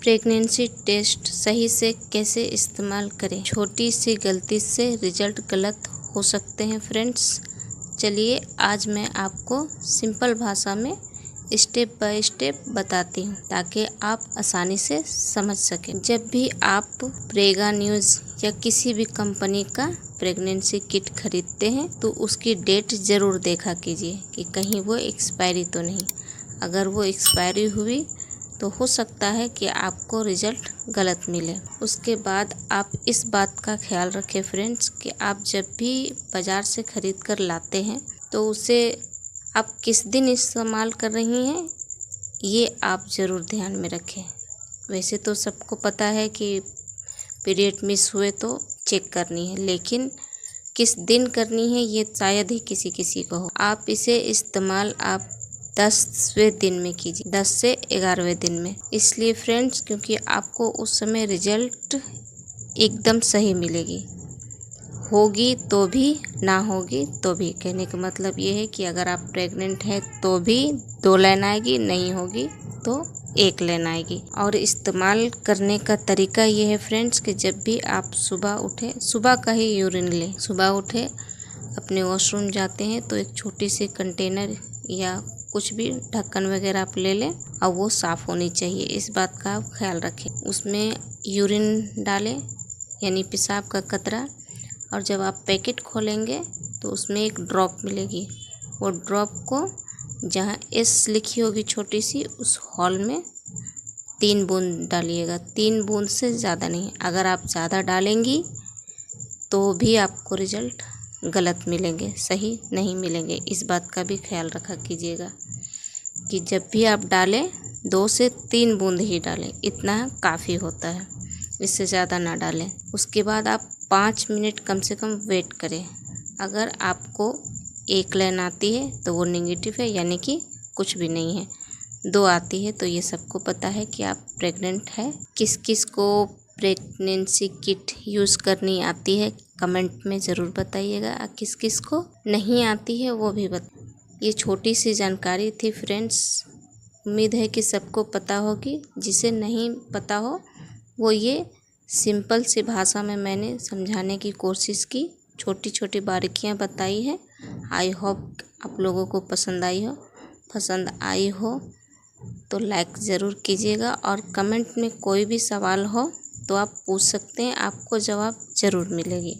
Pregnancy test सही से कैसे इस्तेमाल करें। छोटी सी गलती से रिजल्ट गलत हो सकते हैं फ्रेंड्स। चलिए आज मैं आपको सिंपल भाषा में स्टेप बाय स्टेप बताती हूँ ताकि आप आसानी से समझ सकें। जब भी आप प्रेगा न्यूज़ या किसी भी कंपनी का प्रेगनेंसी किट खरीदते हैं तो उसकी डेट ज़रूर देखा कीजिए कि कहीं वो एक्सपायरी तो नहीं। अगर वो एक्सपायरी हुई तो हो सकता है कि आपको रिज़ल्ट गलत मिले। उसके बाद आप इस बात का ख्याल रखें फ्रेंड्स कि आप जब भी बाज़ार से ख़रीद कर लाते हैं तो उसे आप किस दिन इस्तेमाल कर रही हैं ये आप ज़रूर ध्यान में रखें। वैसे तो सबको पता है कि पीरियड मिस हुए तो चेक करनी है, लेकिन किस दिन करनी है ये शायद ही किसी को हो। आप इसे इस्तेमाल आप 10वें दिन में कीजिए, 10 से 11वें दिन में। इसलिए फ्रेंड्स क्योंकि आपको उस समय रिजल्ट एकदम सही मिलेगी, होगी तो भी ना होगी तो भी। कहने का मतलब ये है कि अगर आप प्रेग्नेंट हैं तो भी 2 लाइन आएगी, नहीं होगी तो 1 लाइन आएगी। और इस्तेमाल करने का तरीका ये है फ्रेंड्स कि जब भी आप सुबह उठें, सुबह का ही यूरिन लें। सुबह उठे अपने वॉशरूम जाते हैं तो एक छोटी सी कंटेनर या कुछ भी ढक्कन वगैरह आप ले लें और वो साफ़ होनी चाहिए। इस बात का आप ख्याल रखें। उसमें यूरिन डालें यानी पेशाब का कतरा, और जब आप पैकेट खोलेंगे तो उसमें एक ड्रॉप मिलेगी। वो ड्रॉप को जहाँ एस लिखी होगी छोटी सी, उस हॉल में 3 बूंद डालिएगा। 3 बूंद से ज़्यादा नहीं। अगर आप ज़्यादा डालेंगी तो भी आपको रिजल्ट गलत मिलेंगे, सही नहीं मिलेंगे। इस बात का भी ख्याल रखा कीजिएगा कि जब भी आप डालें 2 से 3 बूंद ही डालें, इतना काफ़ी होता है, इससे ज़्यादा ना डालें। उसके बाद आप 5 मिनट कम से कम वेट करें। अगर आपको 1 लाइन आती है तो वो नेगेटिव है, यानी कि कुछ भी नहीं है। 2 आती है तो ये सबको पता है कि आप प्रेग्नेंट है। किस किस को प्रेगनेंसी किट यूज़ करनी आती है कमेंट में ज़रूर बताइएगा। किस किस को नहीं आती है वो भी ये छोटी सी जानकारी थी फ्रेंड्स। उम्मीद है कि सबको पता होगी। जिसे नहीं पता हो वो ये सिंपल सी भाषा में मैंने समझाने की कोशिश की, छोटी छोटी बारीकियां बताई है। आई होप आप लोगों को पसंद आई हो तो लाइक ज़रूर कीजिएगा, और कमेंट में कोई भी सवाल हो तो आप पूछ सकते हैं, आपको जवाब ज़रूर मिलेगी।